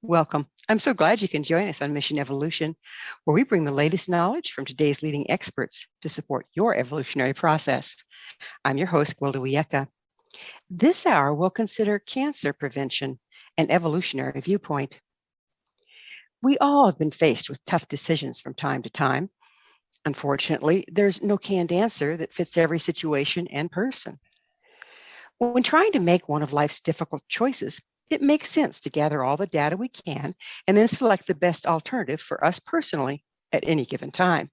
Welcome. I'm so glad you can join us on Mission Evolution, where we bring the latest knowledge from today's leading experts to support your evolutionary process. I'm your host, Gwilda Wiyaka. This hour, we'll consider cancer prevention, an evolutionary viewpoint. We all have been faced with tough decisions from time to time. Unfortunately, there's no canned answer that fits every situation and person. When trying to make one of life's difficult choices, it makes sense to gather all the data we can and then select the best alternative for us personally at any given time.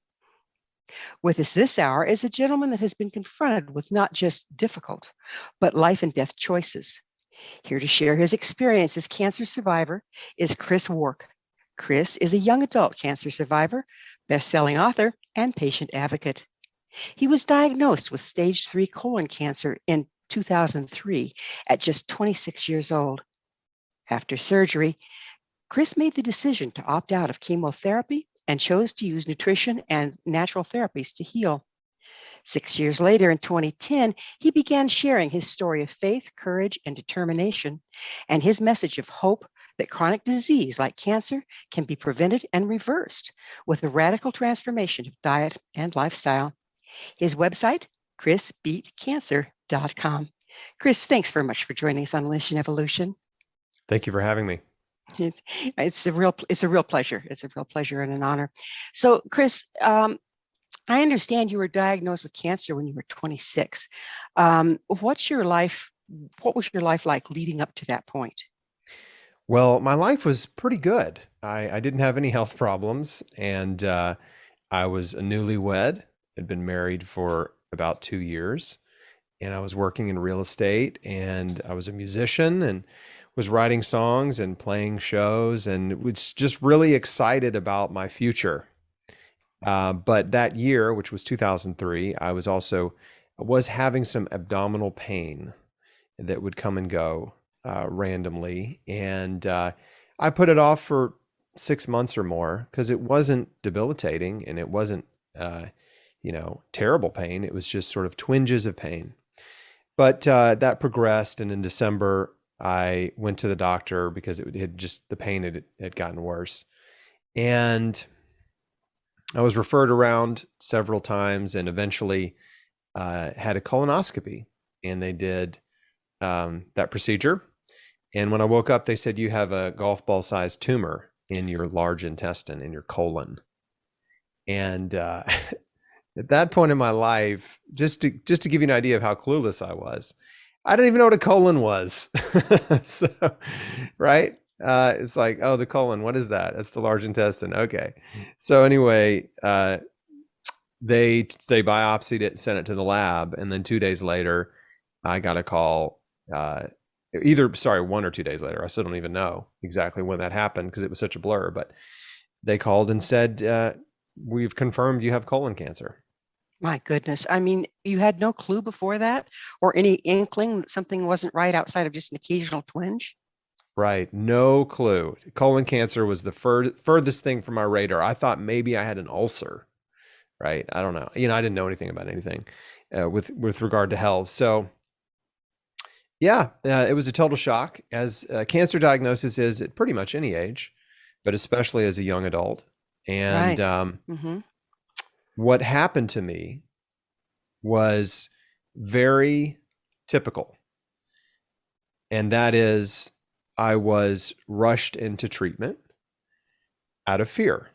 With us this hour is a gentleman that has been confronted with not just difficult, but life and death choices. Here to share his experience as cancer survivor is Chris Wark. Chris is a young adult cancer survivor, best-selling author, and patient advocate. He was diagnosed with stage 3 colon cancer in 2003 at just 26 years old. After surgery, Chris made the decision to opt out of chemotherapy and chose to use nutrition and natural therapies to heal. 6 years later, in 2010, he began sharing his story of faith, courage, and determination, and his message of hope that chronic disease like cancer can be prevented and reversed with a radical transformation of diet and lifestyle. His website, chrisbeatcancer.com. Chris, thanks very much for joining us on Mission Evolution. Thank you for having me. It's a real pleasure. It's a real pleasure and an honor. So, Chris, I understand you were diagnosed with cancer when you were 26. What was your life like leading up to that point? Well, my life was pretty good. I didn't have any health problems, and I was a newlywed. Had been married for about 2 years, and I was working in real estate, and I was a musician and was writing songs and playing shows, and was just really excited about my future. But that year, which was 2003, I was having some abdominal pain that would come and go randomly, and I put it off for 6 months or more because it wasn't debilitating and it wasn't terrible pain. It was just sort of twinges of pain. But that progressed, and in December, I went to the doctor because the pain had gotten worse. And I was referred around several times and eventually had a colonoscopy, and they did that procedure. And when I woke up, they said, you have a golf ball sized tumor in your large intestine, in your colon. And at that point in my life, just to give you an idea of how clueless I was, I didn't even know what a colon was. So, right? It's like, oh, the colon, what is that? That's the large intestine. Okay. So anyway, they biopsied it and sent it to the lab. And then 2 days later, I got a call, 1 or 2 days later. I still don't even know exactly when that happened because it was such a blur, but they called and said, we've confirmed you have colon cancer. My goodness. I mean, you had no clue before that or any inkling that something wasn't right outside of just an occasional twinge? Right. No clue. Colon cancer was the furthest thing from my radar. I thought maybe I had an ulcer, right? I don't know. I didn't know anything about anything with regard to health. So yeah, it was a total shock, as cancer diagnosis is at pretty much any age, but especially as a young adult. And right. What happened to me was very typical. And that is, I was rushed into treatment out of fear.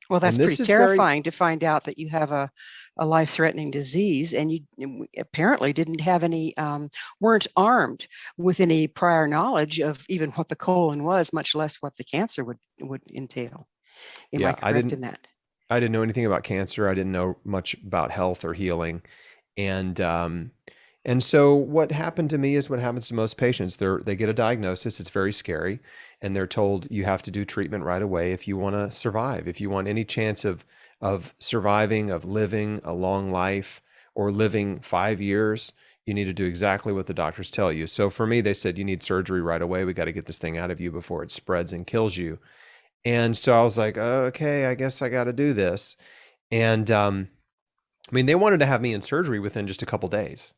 Well, that's pretty terrifying to find out that you have a life-threatening disease, and you apparently didn't have weren't armed with any prior knowledge of even what the colon was, much less what the cancer would entail. Am I correct in that? I didn't know anything about cancer. I didn't know much about health or healing. And so what happened to me is what happens to most patients. They get a diagnosis. It's very scary. And they're told you have to do treatment right away if you want to survive. If you want any chance of surviving, of living a long life, or living 5 years, you need to do exactly what the doctors tell you. So for me, they said, you need surgery right away. We got to get this thing out of you before it spreads and kills you. And so I was like, okay, I guess I got to do this. And they wanted to have me in surgery within just a couple days.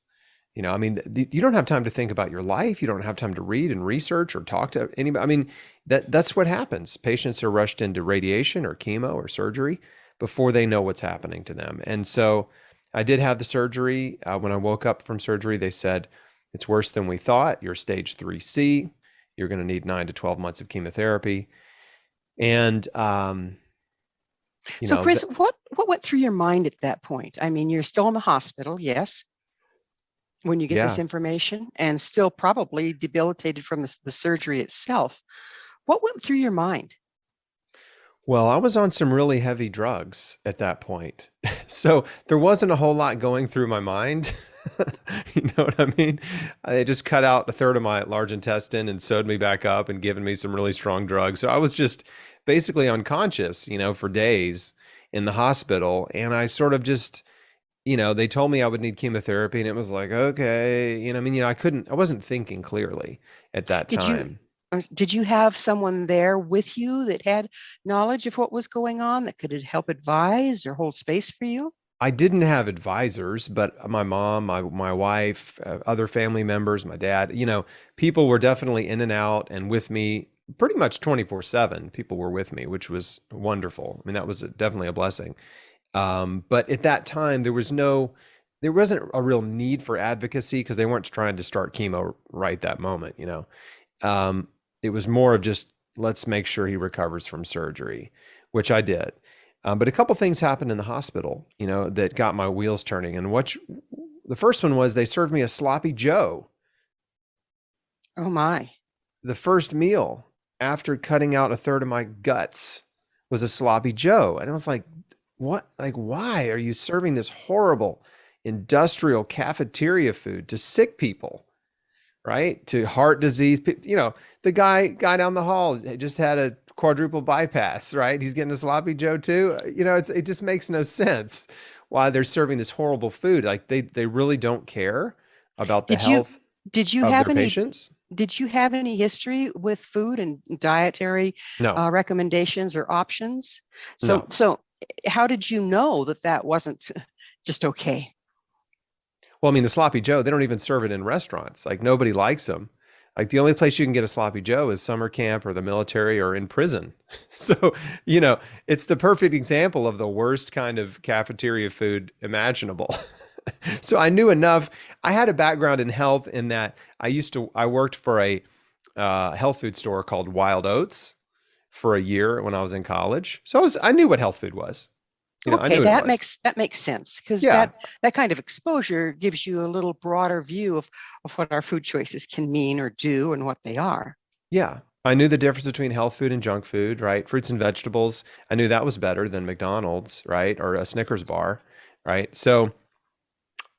I mean, you don't have time to think about your life. You don't have time to read and research or talk to anybody. I mean, that's what happens. Patients are rushed into radiation or chemo or surgery before they know what's happening to them. And so I did have the surgery. When I woke up from surgery, they said, it's worse than we thought. You're stage 3C. You're going to need 9 to 12 months of chemotherapy. And, So, Chris, what went through your mind at that point? I mean, you're still in the hospital, yes, when you get yeah. this information, and still probably debilitated from the surgery itself. What went through your mind? Well, I was on some really heavy drugs at that point. So there wasn't a whole lot going through my mind. You know what I mean? They just cut out a third of my large intestine and sewed me back up and given me some really strong drugs. So I was just basically unconscious, for days in the hospital. And I sort of just, they told me I would need chemotherapy and it was like, okay, I wasn't thinking clearly at that Did you time. did you have someone there with you that had knowledge of what was going on that could help advise or hold space for you? I didn't have advisors, but my mom, my wife, other family members, my dad, people were definitely in and out and with me pretty much 24/7. People were with me, which was wonderful. I mean, that was definitely a blessing. But at that time, there wasn't a real need for advocacy because they weren't trying to start chemo right that moment. It was more of just, let's make sure he recovers from surgery, which I did. But a couple things happened in the hospital, that got my wheels turning. And the first one was they served me a sloppy Joe. Oh my. The first meal after cutting out a third of my guts was a sloppy Joe. And I was like, what? Like, why are you serving this horrible industrial cafeteria food to sick people? Right? To heart disease. The guy down the hall just had a quadruple bypass, right? He's getting a sloppy Joe too. It just makes no sense why they're serving this horrible food. Like they really don't care about the Did you health did you of have their any patients. did you have any history with food and dietary No, recommendations or options? So no. so how did you know that that wasn't just okay? Well, I mean, the sloppy Joe, they don't even serve it in restaurants. Like nobody likes them. Like the only place you can get a sloppy Joe is summer camp or the military or in prison. So, it's the perfect example of the worst kind of cafeteria food imaginable. So I knew enough. I had a background in health in that I worked for a health food store called Wild Oats for a year when I was in college. So I knew what health food was. I Okay, knew what it that was. makes sense because Yeah. that kind of exposure gives you a little broader view of what our food choices can mean or do and what they are. Yeah. I knew the difference between health food and junk food, right? Fruits and vegetables. I knew that was better than McDonald's, right? Or a Snickers bar, right? So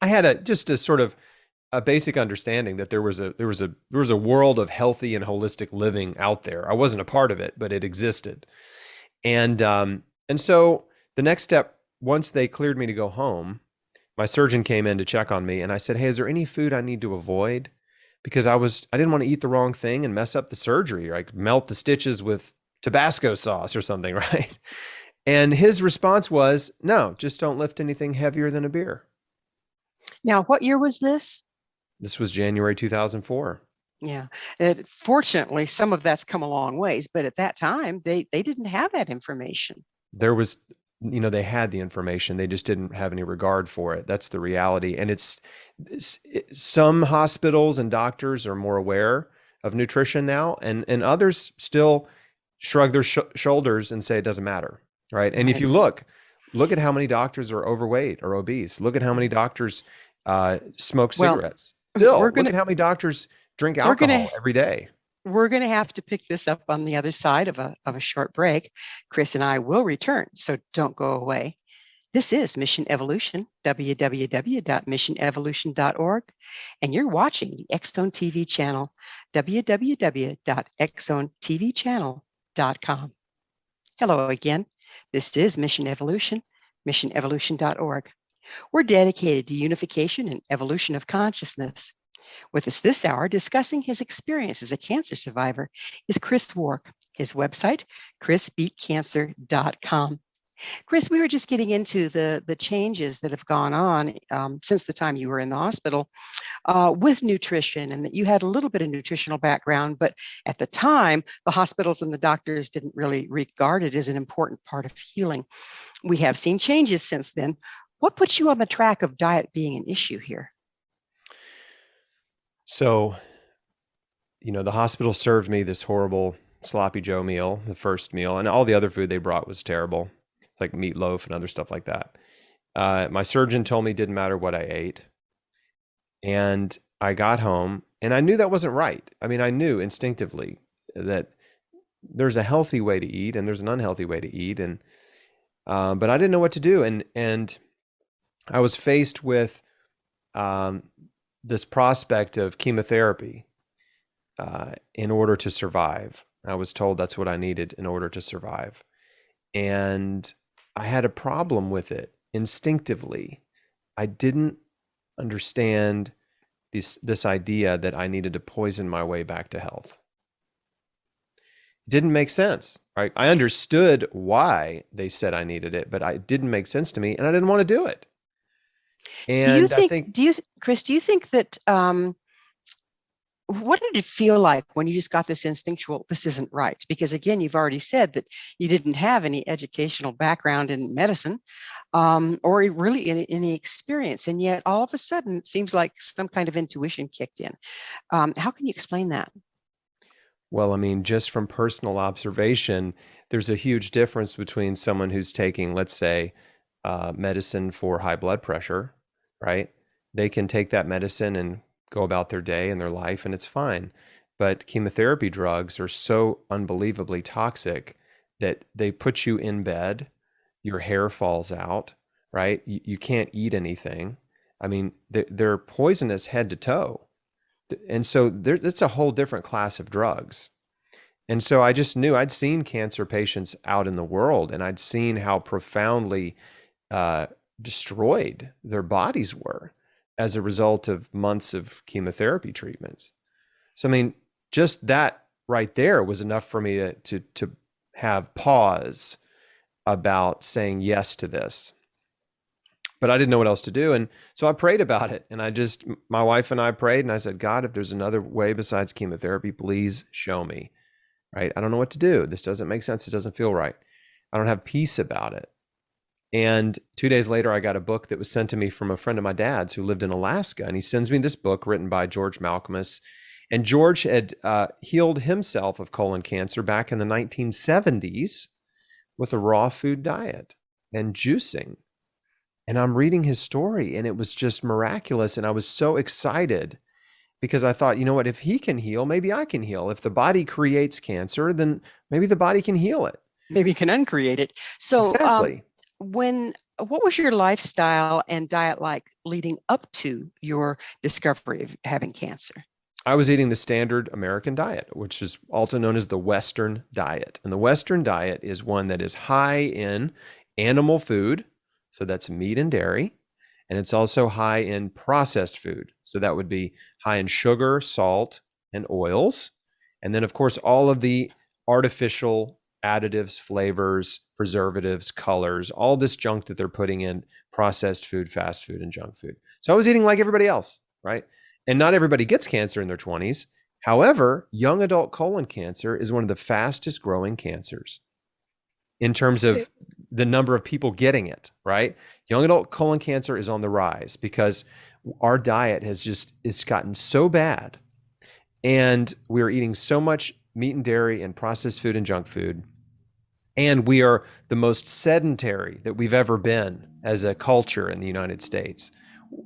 I had just a sort of a basic understanding that there was a world of healthy and holistic living out there. I wasn't a part of it, but it existed. And so the next step, once they cleared me to go home, my surgeon came in to check on me and I said, "Hey, is there any food I need to avoid?" Because I didn't want to eat the wrong thing and mess up the surgery, like melt the stitches with Tabasco sauce or something, right? And his response was, "No, just don't lift anything heavier than a beer." Now, what year was this? This was January 2004. Yeah, fortunately, some of that's come a long ways, but at that time, they didn't have that information. There was, they had the information, they just didn't have any regard for it. That's the reality. And some hospitals and doctors are more aware of nutrition now, and others still shrug their shoulders and say it doesn't matter, right? And if Right. you look at how many doctors are overweight or obese. Look at how many doctors smoke Well, cigarettes. we're Still, look gonna at how many doctors drink we're gonna alcohol every day. we're gonna have to pick this up on the other side of a short break. Chris and I will return, so don't go away. This is Mission Evolution, www.missionevolution.org, and you're watching the X-Zone TV channel, www.xzonetvchannel.com. Hello again. This is Mission Evolution, missionevolution.org. We're dedicated to unification and evolution of consciousness. With us this hour, discussing his experience as a cancer survivor, is Chris Wark. His website, chrisbeatcancer.com. Chris, we were just getting into the changes that have gone on since the time you were in the hospital with nutrition, and that you had a little bit of nutritional background, but at the time, the hospitals and the doctors didn't really regard it as an important part of healing. We have seen changes since then. What puts you on the track of diet being an issue here? So, the hospital served me this horrible sloppy Joe meal, the first meal, and all the other food they brought was terrible, like meatloaf and other stuff like that. My surgeon told me it didn't matter what I ate. And I got home and I knew that wasn't right. I mean, I knew instinctively that there's a healthy way to eat and there's an unhealthy way to eat. And, but I didn't know what to do. And I was faced with um, this prospect of chemotherapy in order to survive. I was told that's what I needed in order to survive. And I had a problem with it instinctively. I didn't understand this idea that I needed to poison my way back to health. It didn't make sense. Right? I understood why they said I needed it, but it didn't make sense to me, and I didn't want to do it. Do you And I think, think, Chris, do you think that, what did it feel like when you just got this instinctual, this isn't right? Because again, you've already said that you didn't have any educational background in medicine or really any experience. And yet all of a sudden, it seems like some kind of intuition kicked in. How can you explain that? well, I mean, just from personal observation, there's a huge difference between someone who's taking, let's say, medicine for high blood pressure, right? They can take that medicine and go about their day and their life, and it's fine. But chemotherapy drugs are so unbelievably toxic that they put you in bed, your hair falls out, right? You can't eat anything. I mean, they're poisonous head to toe. And so it's a whole different class of drugs. And so I just knew I'd seen cancer patients out in the world and I'd seen how profoundly uh, destroyed their bodies were as a result of months of chemotherapy treatments. So, I mean, just that right there was enough for me to have pause about saying yes to this. But I didn't know what else to do. And so I prayed about it. And my wife and I prayed and I said, God, if there's another way besides chemotherapy, please show me, right? I don't know what to do. This doesn't make sense. It doesn't feel right. I don't have peace about it. And 2 days later, I got a book that was sent to me from a friend of my dad's who lived in Alaska. And he sends me this book written by George Malcolmus. And George had healed himself of colon cancer back in the 1970s with a raw food diet and juicing. And I'm reading his story and it was just miraculous. And I was so excited because I thought, you know what, if he can heal, maybe I can heal. If the body creates cancer, then maybe the body can heal it. Maybe you can uncreate it. So, Exactly. what was your lifestyle and diet like leading up to your discovery of having cancer? I was eating the standard American diet, which is also known as the Western diet. And the Western diet is one that is high in animal food. So that's meat and dairy. And it's also high in processed food. So that would be high in sugar, salt, and oils. And then, of course, all of the artificial additives, flavors, preservatives, colors, all this junk that they're putting in processed food, fast food, and junk food. So I was eating like everybody else, right? And not everybody gets cancer in their 20s. However, young adult colon cancer is one of the fastest growing cancers in terms of the number of people getting it, right? Young adult colon cancer is on the rise because our diet it's gotten so bad and we're eating so much meat and dairy and processed food and junk food. And we are the most sedentary that we've ever been as a culture in the United States.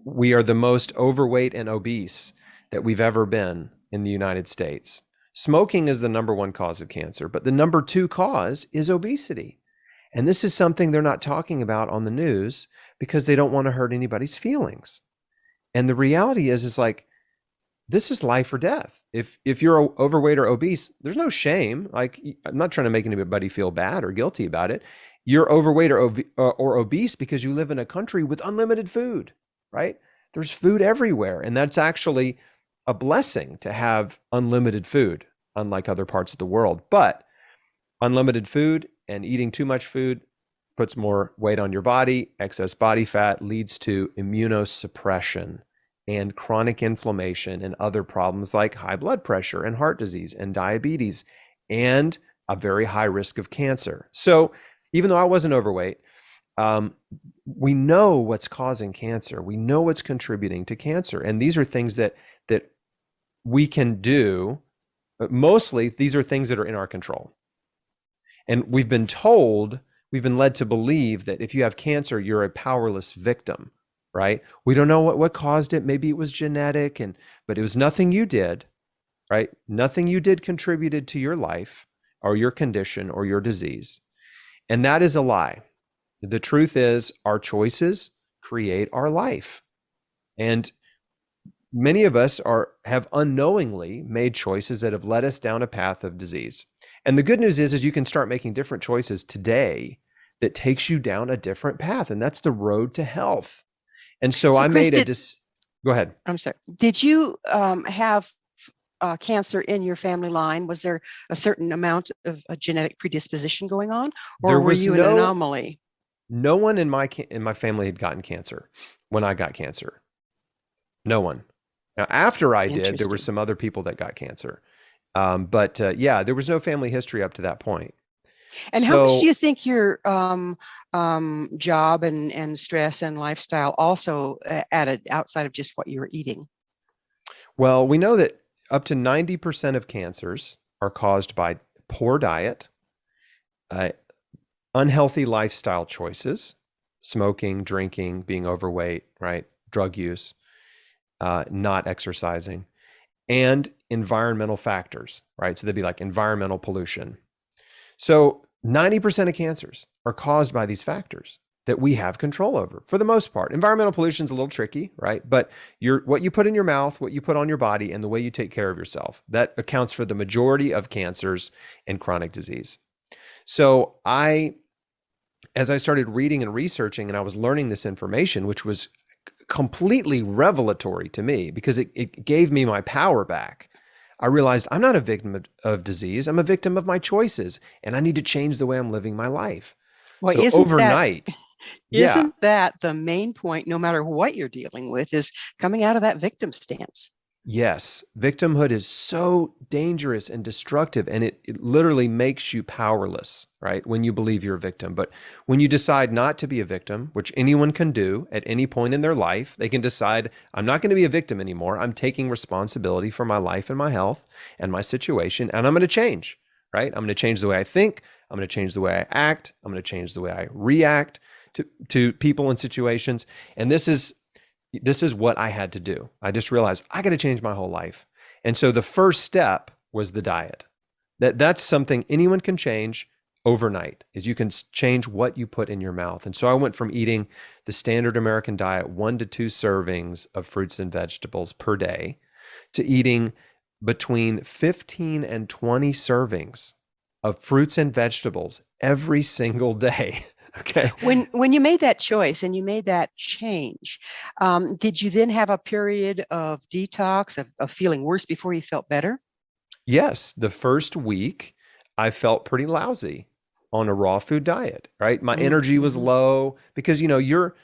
We are the most overweight and obese that we've ever been in the United States. Smoking is the number one cause of cancer, but the number two cause is obesity. And this is something they're not talking about on the news because they don't want to hurt anybody's feelings. And the reality is like, this is life or death. If you're overweight or obese, there's no shame. Like, I'm not trying to make anybody feel bad or guilty about it. You're overweight or obese because you live in a country with unlimited food, right? There's food everywhere. And that's actually a blessing to have unlimited food, unlike other parts of the world. But unlimited food and eating too much food, puts more weight on your body. Excess body fat leads to immunosuppression and chronic inflammation and other problems like high blood pressure and heart disease and diabetes and a very high risk of cancer. So even though I wasn't overweight, we know what's causing cancer. We know what's contributing to cancer. And these are things that we can do. But mostly these are things that are in our control. And we've been led to believe that if you have cancer, you're a powerless victim, right? We don't know what caused it. Maybe it was genetic, but it was nothing you did, right? Nothing you did contributed to your life or your condition or your disease. And that is a lie. The truth is our choices create our life. And many of us have unknowingly made choices that have led us down a path of disease. And the good news is you can start making different choices today that takes you down a different path. And that's the road to health. And so I Chris, made go ahead. I'm sorry. Did you have cancer in your family line? Was there a certain amount of a genetic predisposition going on, or were you an anomaly? No one in my family had gotten cancer when I got cancer. No one. Now, after I did, there were some other people that got cancer. But there was no family history up to that point. And how much do you think your job and stress and lifestyle also added outside of just what you were eating? Well, we know that up to 90% of cancers are caused by poor diet, unhealthy lifestyle choices, smoking, drinking, being overweight, right? Drug use, not exercising, and environmental factors, right? So they'd be like environmental pollution. So 90% of cancers are caused by these factors that we have control over for the most part. Environmental pollution is a little tricky, right? But what you put in your mouth, what you put on your body, and the way you take care of yourself, that accounts for the majority of cancers and chronic disease. So as I started reading and researching and I was learning this information, which was completely revelatory to me because it gave me my power back. I realized I'm not a victim of disease. I'm a victim of my choices, and I need to change the way I'm living my life. Well, so overnight, isn't that the main point, no matter what you're dealing with, is coming out of that victim stance? Yes, victimhood is so dangerous and destructive, and it literally makes you powerless, right? When you believe you're a victim. But when you decide not to be a victim, which anyone can do at any point in their life, they can decide, I'm not going to be a victim anymore. I'm taking responsibility for my life and my health and my situation, and I'm going to change, right? I'm going to change the way I think. I'm going to change the way I act. I'm going to change the way I react to people and situations. And this is what I had to do. I just realized I got to change my whole life. And so the first step was the diet. That's something anyone can change overnight, is you can change what you put in your mouth. And so I went from eating the standard American diet, 1 to 2 servings of fruits and vegetables per day, to eating between 15 and 20 servings of fruits and vegetables every single day. Okay. When you made that choice and you made that change, did you then have a period of detox, of feeling worse before you felt better? Yes. The first week, I felt pretty lousy on a raw food diet, right? My energy was low because, you're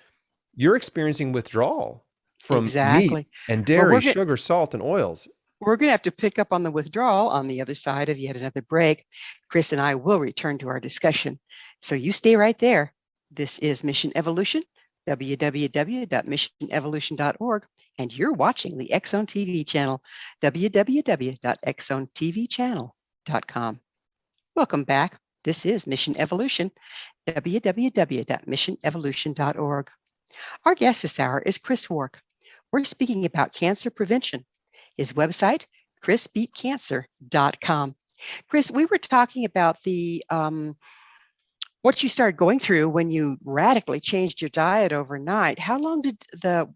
experiencing withdrawal from meat and dairy, sugar, salt, and oils. We're going to have to pick up on the withdrawal on the other side of yet another break. Chris and I will return to our discussion. So you stay right there. This is Mission Evolution, www.missionevolution.org, and you're watching the X-Zone TV channel, www.xzonetvchannel.com. Welcome back. This is Mission Evolution, www.missionevolution.org. Our guest this hour is Chris Wark. We're speaking about cancer prevention. His website, chrisbeatcancer.com. Chris, we were talking about the what you started going through when you radically changed your diet overnight. How long did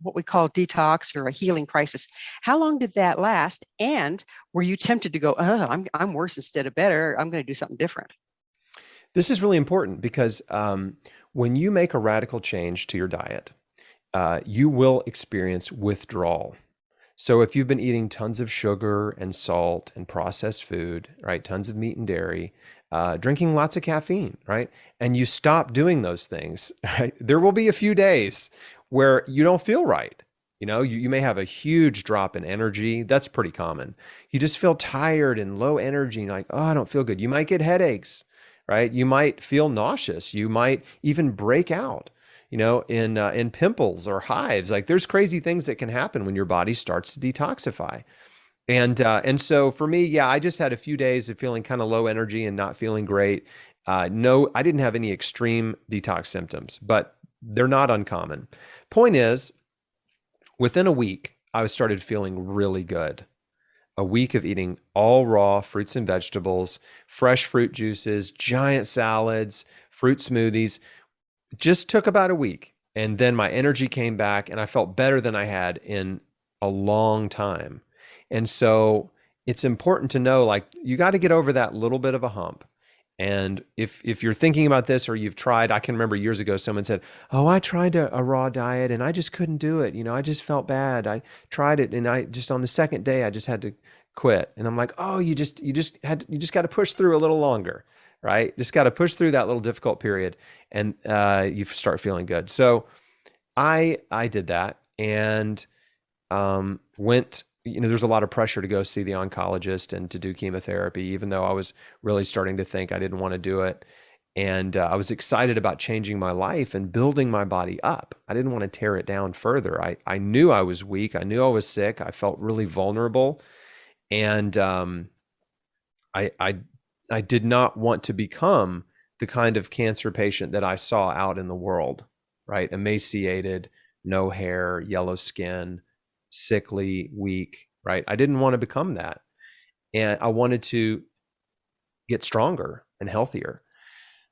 what we call detox or a healing crisis, how long did that last? And were you tempted to go, I'm worse instead of better, I'm going to do something different? This is really important because when you make a radical change to your diet, you will experience withdrawal. So if you've been eating tons of sugar and salt and processed food, right, tons of meat and dairy, drinking lots of caffeine, right? And you stop doing those things, right? There will be a few days where you don't feel right. You may have a huge drop in energy. That's pretty common. You just feel tired and low energy and like, oh, I don't feel good. You might get headaches, right? You might feel nauseous. You might even break out, in pimples or hives. Like there's crazy things that can happen when your body starts to detoxify. And so for me, yeah, I just had a few days of feeling kind of low energy and not feeling great. No, I didn't have any extreme detox symptoms, but they're not uncommon. Point is, within a week, I started feeling really good. A week of eating all raw fruits and vegetables, fresh fruit juices, giant salads, fruit smoothies. Just took about a week. And then my energy came back and I felt better than I had in a long time. And so it's important to know, like, you got to get over that little bit of a hump. And if you're thinking about this or you've tried, I can remember years ago, someone said, oh, I tried a raw diet and I just couldn't do it. I just felt bad. I tried it and I just, on the second day, I just had to quit. And I'm like, oh, you just got to push through a little longer, right? Just got to push through that little difficult period and you start feeling good. So I did that and went, there's a lot of pressure to go see the oncologist and to do chemotherapy, even though I was really starting to think I didn't want to do it. And I was excited about changing my life and building my body up. I didn't want to tear it down further. I knew I was weak. I knew I was sick. I felt really vulnerable. And I did not want to become the kind of cancer patient that I saw out in the world, right? Emaciated, no hair, yellow skin, sickly, weak, right? I didn't want to become that. And I wanted to get stronger and healthier.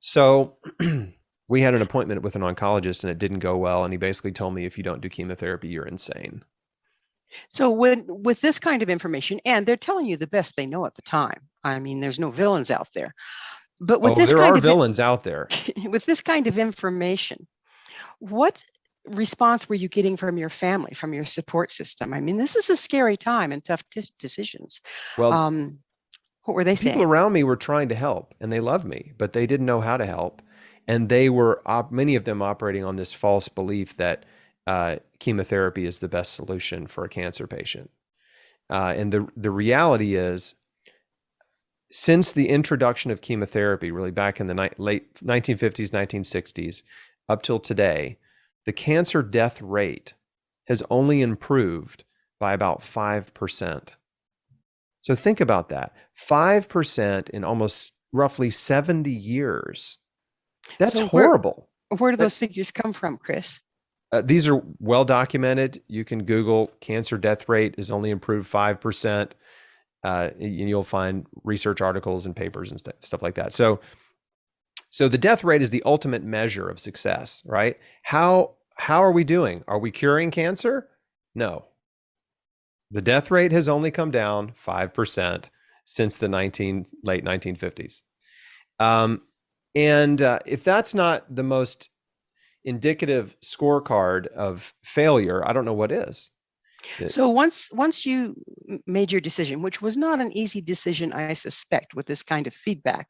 So we had an appointment with an oncologist and it didn't go well. And he basically told me, if you don't do chemotherapy, you're insane. So with this kind of information, and they're telling you the best they know at the time. I mean, there's no villains out there. But with this there kind are of villains out there. with this kind of information, what response were you getting from your family, from your support system? I mean, this is a scary time and tough decisions. Well, What were they people saying? around me were trying to help and they loved me, but they didn't know how to help. And they were, many of them, operating on this false belief that chemotherapy is the best solution for a cancer patient. And the reality is, since the introduction of chemotherapy, really back in the late 1950s, 1960s, up till today, the cancer death rate has only improved by about 5%. So think about that. 5% in almost roughly 70 years. That's So horrible. where do those figures come from, Chris? These are well documented. You can Google cancer death rate is only improved 5%. And you'll find research articles and papers and stuff like that. So the death rate is the ultimate measure of success, right? How are we doing? Are we curing cancer? No. The death rate has only come down 5% since the late 1950s. If that's not the most indicative scorecard of failure, I don't know what is. So once you made your decision, which was not an easy decision, I suspect, with this kind of feedback,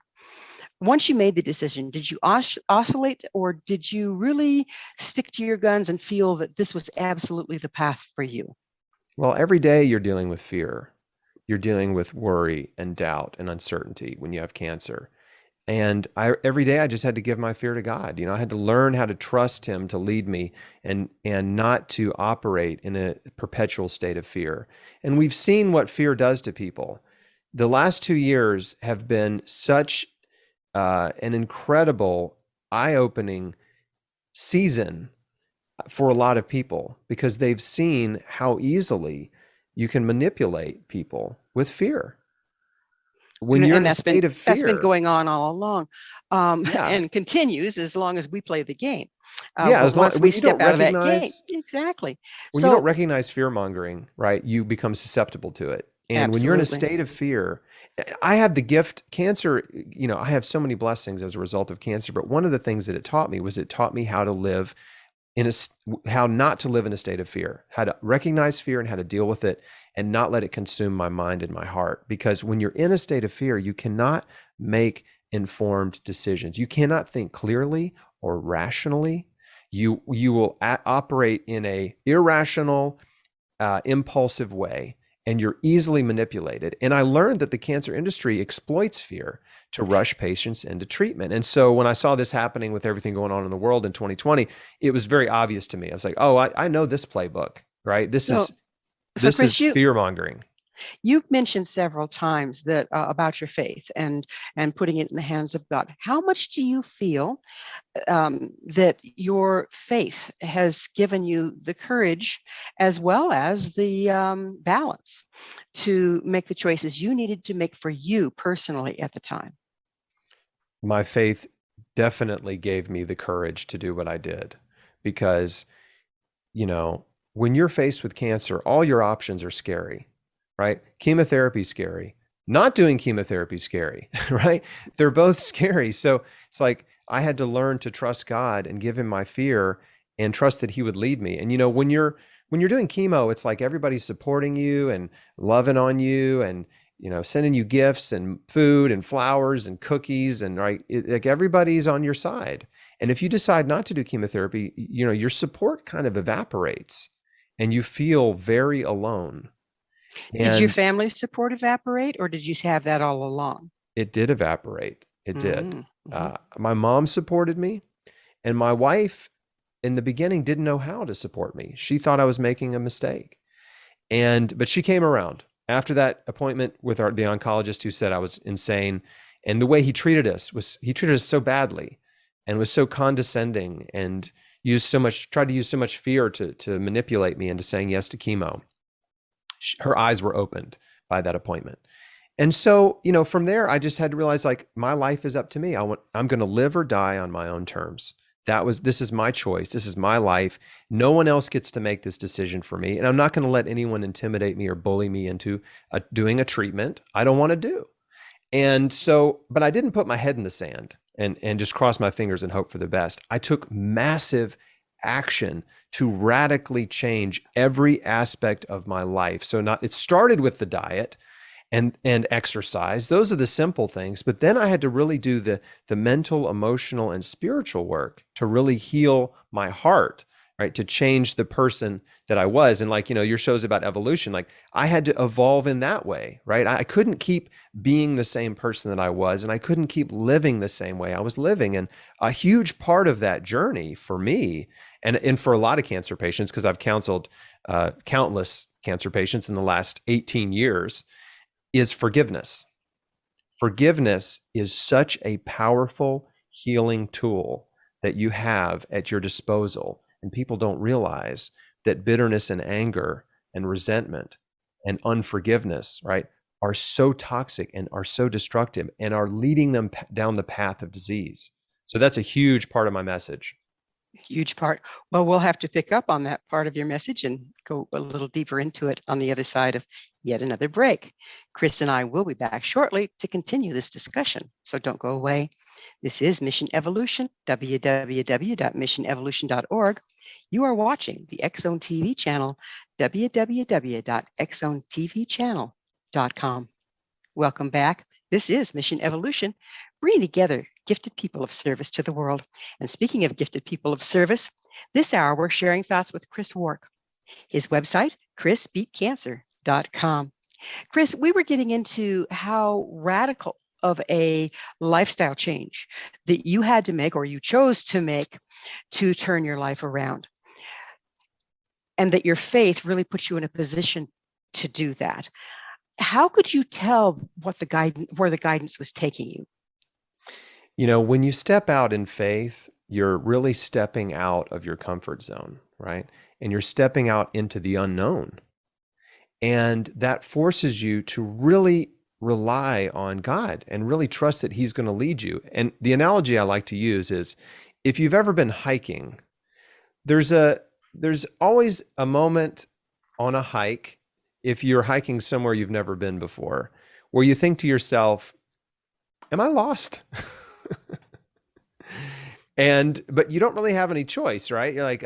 once you made the decision, did you oscillate, or did you really stick to your guns and feel that this was absolutely the path for you? Well, every day you're dealing with fear. You're dealing with worry and doubt and uncertainty when you have cancer. And every day I just had to give my fear to God. I had to learn how to trust him to lead me and not to operate in a perpetual state of fear. And we've seen what fear does to people. The last 2 years have been such an incredible, eye-opening season for a lot of people, because they've seen how easily you can manipulate people with fear. When you're in a state of fear, that's been going on all along, yeah, and continues as long as we play the game. Yeah, but as long once as we you don't step out of that game, recognize exactly. when you don't recognize fear mongering, right, you become susceptible to it. And when you're in a state of fear, I had the gift, cancer, I have so many blessings as a result of cancer, but one of the things that it taught me was it taught me how to live how not to live in a state of fear, how to recognize fear and how to deal with it and not let it consume my mind and my heart. Because when you're in a state of fear, you cannot make informed decisions. You cannot think clearly or rationally. You will operate in a irrational, impulsive way, and you're easily manipulated. And I learned that the cancer industry exploits fear to rush patients into treatment. And so when I saw this happening with everything going on in the world in 2020, it was very obvious to me. I was like, oh, I know this playbook, right? This So, is so this is Chris, fear mongering. you've mentioned several times that about your faith and putting it in the hands of God. How much do you feel that your faith has given you the courage as well as the balance to make the choices you needed to make for you personally at the time? My faith definitely gave me the courage to do what I did because, you know, when you're faced with cancer, all your options are scary, right? Chemotherapy is scary. Not doing chemotherapy is scary, right? They're both scary. So it's like I had to learn to trust God and give him my fear and trust that he would lead me. And when you're doing chemo, it's like everybody's supporting you and loving on you and sending you gifts and food and flowers and cookies and like everybody's on your side. And if you decide not to do chemotherapy, your support kind of evaporates and you feel very alone. Did your And family support evaporate, or did you have that all along? it did evaporate. It did. Mm-hmm. My mom supported me, and my wife in the beginning didn't know how to support me. She thought I was making a mistake. But she came around after that appointment with the oncologist who said I was insane. And the way he treated us so badly and was so condescending and tried to use so much fear to manipulate me into saying yes to chemo. Her eyes were opened by that appointment. And so, from there, I just had to realize like my life is up to me. I'm going to live or die on my own terms. This is my choice. This is my life. No one else gets to make this decision for me. And I'm not going to let anyone intimidate me or bully me into doing a treatment I don't want to do. And so, but I didn't put my head in the sand and just cross my fingers and hope for the best. I took massive action to radically change every aspect of my life. So it started with the diet and exercise. Those are the simple things. But then I had to really do the mental, emotional, and spiritual work to really heal my heart, right? To change the person that I was. And like, your show's about evolution. Like I had to evolve in that way, right? I couldn't keep being the same person that I was, and I couldn't keep living the same way I was living. And a huge part of that journey for me, and for a lot of cancer patients, because I've counseled countless cancer patients in the last 18 years, is forgiveness. Forgiveness is such a powerful healing tool that you have at your disposal. And people don't realize that bitterness and anger and resentment and unforgiveness, right, are so toxic and are so destructive and are leading them down the path of disease. So that's a huge part of my message. Huge part. Well, we'll have to pick up on that part of your message and go a little deeper into it on the other side of yet another break. Chris and I will be back shortly to continue this discussion, so don't go away. This is Mission Evolution, www.missionevolution.org. You are watching the X-Zone TV channel, www.xzonetvchannel.com. Welcome back. This is Mission Evolution, bringing together gifted people of service to the world. And speaking of gifted people of service, this hour we're sharing thoughts with Chris Wark. His website, chrisbeatcancer.com. Chris, we were getting into how radical of a lifestyle change that you had to make, or you chose to make, to turn your life around. And that your faith really put you in a position to do that. How could you tell where the guidance was taking you? When you step out in faith, you're really stepping out of your comfort zone, right? And you're stepping out into the unknown. And that forces you to really rely on God and really trust that he's going to lead you. And the analogy I like to use is if you've ever been hiking, there's always a moment on a hike, if you're hiking somewhere you've never been before, where you think to yourself, am I lost? But you don't really have any choice, right? You're like,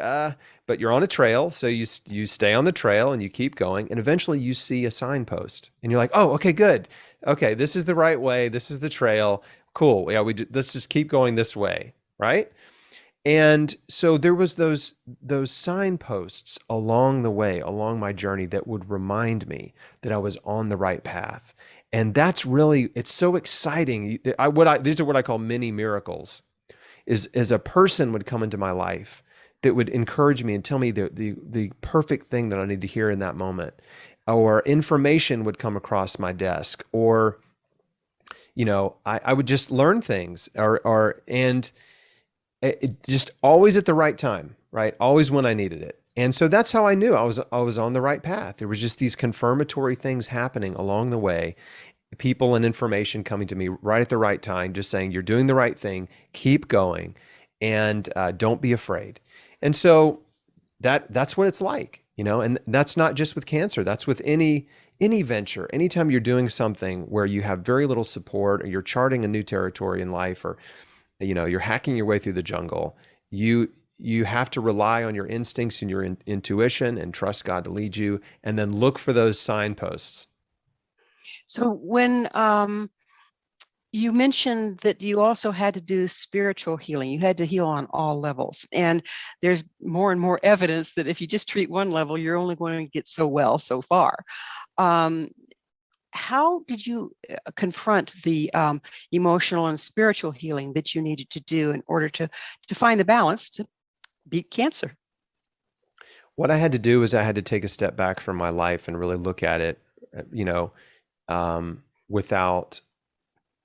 but you're on a trail. So you stay on the trail and you keep going. And eventually you see a signpost and you're like, oh, okay, good. Okay, this is the right way. This is the trail. Cool. Yeah, let's just keep going this way, right? And so there was those signposts along the way, along my journey that would remind me that I was on the right path. And that's really, it's so exciting. These are what I call mini miracles. Is a person would come into my life that would encourage me and tell me the perfect thing that I need to hear in that moment, or information would come across my desk, or I would just learn things, and it just always at the right time, right? Always when I needed it. And so that's how I knew I was on the right path. There was just these confirmatory things happening along the way, people and information coming to me right at the right time, just saying, you're doing the right thing, keep going, and don't be afraid. And so that's what it's like, and that's not just with cancer. That's with any venture. Anytime you're doing something where you have very little support, or you're charting a new territory in life, or you're hacking your way through the jungle, you have to rely on your instincts and your intuition, and trust God to lead you, and then look for those signposts. So when you mentioned that you also had to do spiritual healing, you had to heal on all levels. And there's more and more evidence that if you just treat one level, you're only going to get so well so far. How did you confront the emotional and spiritual healing that you needed to do in order to find the balance to beat cancer? What I had to do is I had to take a step back from my life and really look at it,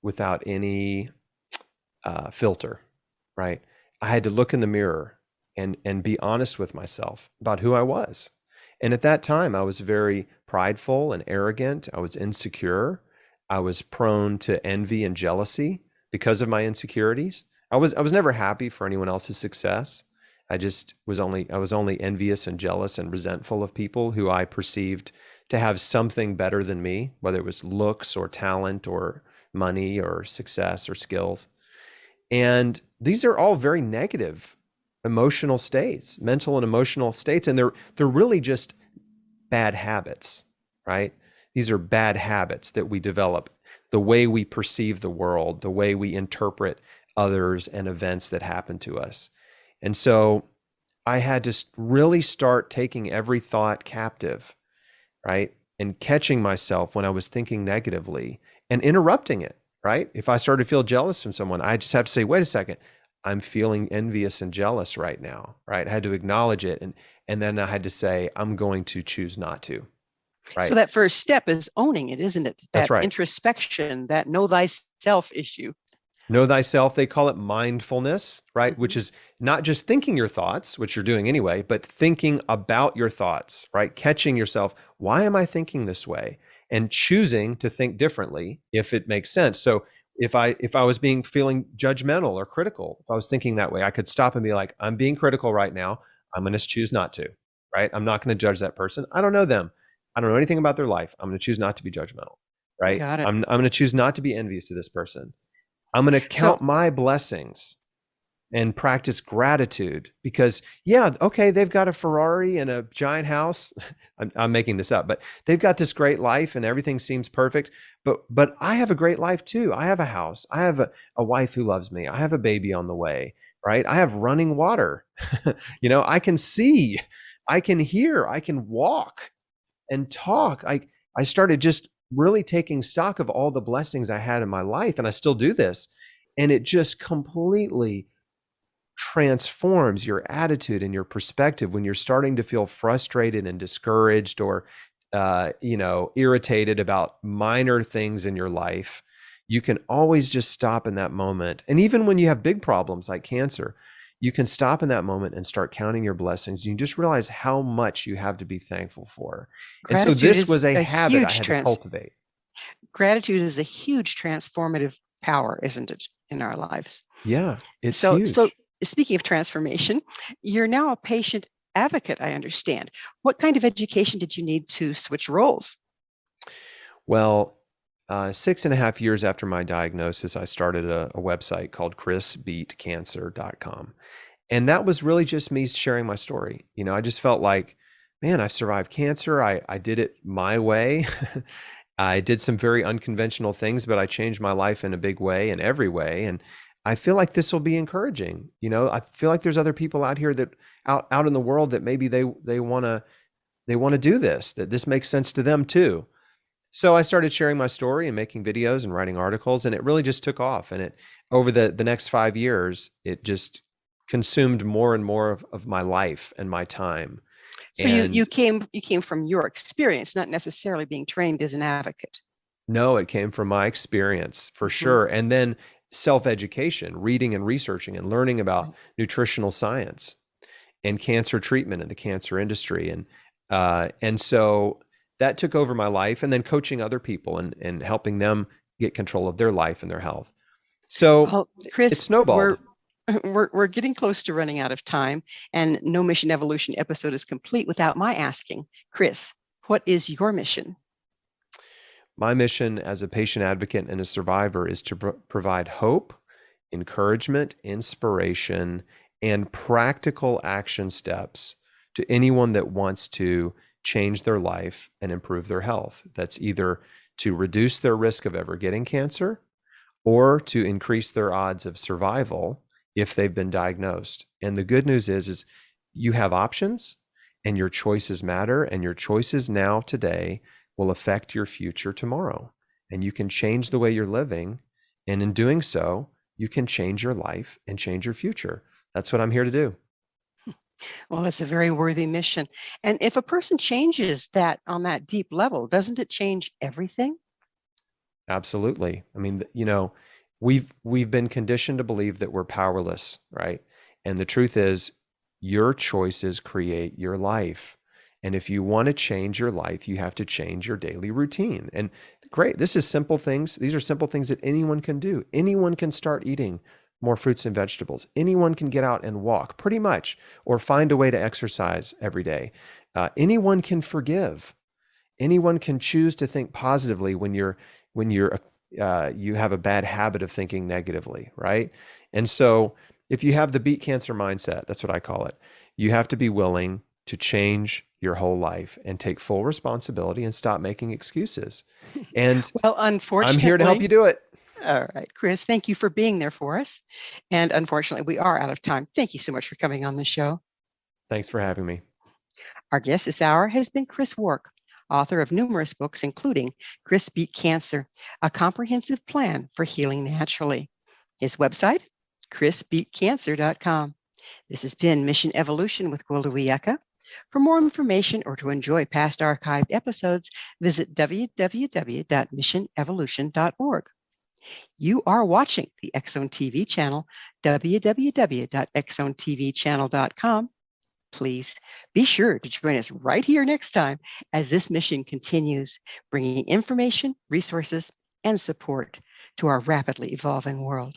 without any filter, right? I had to look in the mirror and be honest with myself about who I was. And at that time, I was very prideful and arrogant. I was insecure. I was prone to envy and jealousy because of my insecurities. I was never happy for anyone else's success. I was only envious and jealous and resentful of people who I perceived to have something better than me, whether it was looks or talent or money or success or skills. And these are all very negative emotional states, mental and emotional states. And they're really just bad habits, right? These are bad habits that we develop, the way we perceive the world, the way we interpret others and events that happen to us. And so I had to really start taking every thought captive, right? And catching myself when I was thinking negatively and interrupting it, right? If I started to feel jealous from someone, I just have to say, wait a second, I'm feeling envious and jealous right now, right? I had to acknowledge it. And then I had to say, I'm going to choose not to, right? So that first step is owning it, isn't it? That's That right. introspection, that know thyself issue. Know thyself, they call it mindfulness, right? Mm-hmm. Which is not just thinking your thoughts, which you're doing anyway, but thinking about your thoughts, right? Catching yourself. Why am I thinking this way? And choosing to think differently if it makes sense. So if I was feeling judgmental or critical, if I was thinking that way, I could stop and be like, I'm being critical right now. I'm going to choose not to, right? I'm not going to judge that person. I don't know them. I don't know anything about their life. I'm going to choose not to be judgmental, right? Got it. I'm going to choose not to be envious to this person. I'm going to count my blessings and practice gratitude because, yeah, okay, they've got a Ferrari and a giant house. I'm making this up, but they've got this great life and everything seems perfect. But I have a great life too. I have a house. I have a wife who loves me. I have a baby on the way, right? I have running water. I can see, I can hear, I can walk and talk. I started just really taking stock of all the blessings I had in my life, and I still do this. And it just completely transforms your attitude and your perspective when you're starting to feel frustrated and discouraged or, irritated about minor things in your life. You can always just stop in that moment. And even when you have big problems like cancer, you can stop in that moment and start counting your blessings. You just realize how much you have to be thankful for. And so Gratitude this is was a a habit I huge had to cultivate. Gratitude is a huge transformative power, isn't it, in our lives? Yeah, it's So huge. speaking of transformation, you're now a patient advocate, I understand. What kind of education did you need to switch roles? Well, 6.5 years after my diagnosis, I started a website called chrisbeatcancer.com. And that was really just me sharing my story. I just felt like, man, I survived cancer. I did it my way. I did some very unconventional things, but I changed my life in a big way, in every way. And I feel like this will be encouraging. I feel like there's other people out here that out in the world that maybe they want to do this, that this makes sense to them too. So I started sharing my story and making videos and writing articles, and it really just took off. And it over the next 5 years, it just consumed more and more of my life and my time. So you And came from your experience, not necessarily being trained as an advocate. no, it came from my experience for Mhm. sure. And then self-education, reading and researching and learning about Right. nutritional science and cancer treatment in the cancer industry. And so that took over my life, and then coaching other people and helping them get control of their life and their health. So Well, it Chris, snowballed. we're getting close to running out of time, and no Mission Evolution episode is complete without my asking, Chris, what is your mission? My mission as a patient advocate and a survivor is to provide hope, encouragement, inspiration, and practical action steps to anyone that wants to change their life and improve their health. That's either to reduce their risk of ever getting cancer or to increase their odds of survival if they've been diagnosed. And the good news is you have options, and your choices matter, and your choices now today will affect your future tomorrow. And you can change the way you're living, and in doing so, you can change your life and change your future. That's what I'm here to do. Well, it's a very worthy mission. And if a person changes that on that deep level, doesn't it change everything? Absolutely. I mean, we've been conditioned to believe that we're powerless, right? And the truth is, your choices create your life. And if you want to change your life, you have to change your daily routine. And great, this is simple things. These are simple things that anyone can do. Anyone can start eating more fruits and vegetables. Anyone can get out and walk, pretty much, or find a way to exercise every day. Anyone can forgive. Anyone can choose to think positively when you have a bad habit of thinking negatively, right? And so if you have the beat cancer mindset, that's what I call it, you have to be willing to change your whole life and take full responsibility and stop making excuses. And Well, I'm here to help unfortunately, you do it. all right, Chris, thank you for being there for us. And unfortunately, we are out of time. Thank you so much for coming on the show. Thanks for having me. Our guest this hour has been Chris Wark, author of numerous books, including Chris Beat Cancer, a comprehensive plan for healing naturally. His website, chrisbeatcancer.com. This has been Mission Evolution with Gwilda Wiyaka. For more information or to enjoy past archived episodes, visit www.missionevolution.org. You are watching the Exxon TV channel, www.exxontvchannel.com. Please be sure to join us right here next time as this mission continues, bringing information, resources, and support to our rapidly evolving world.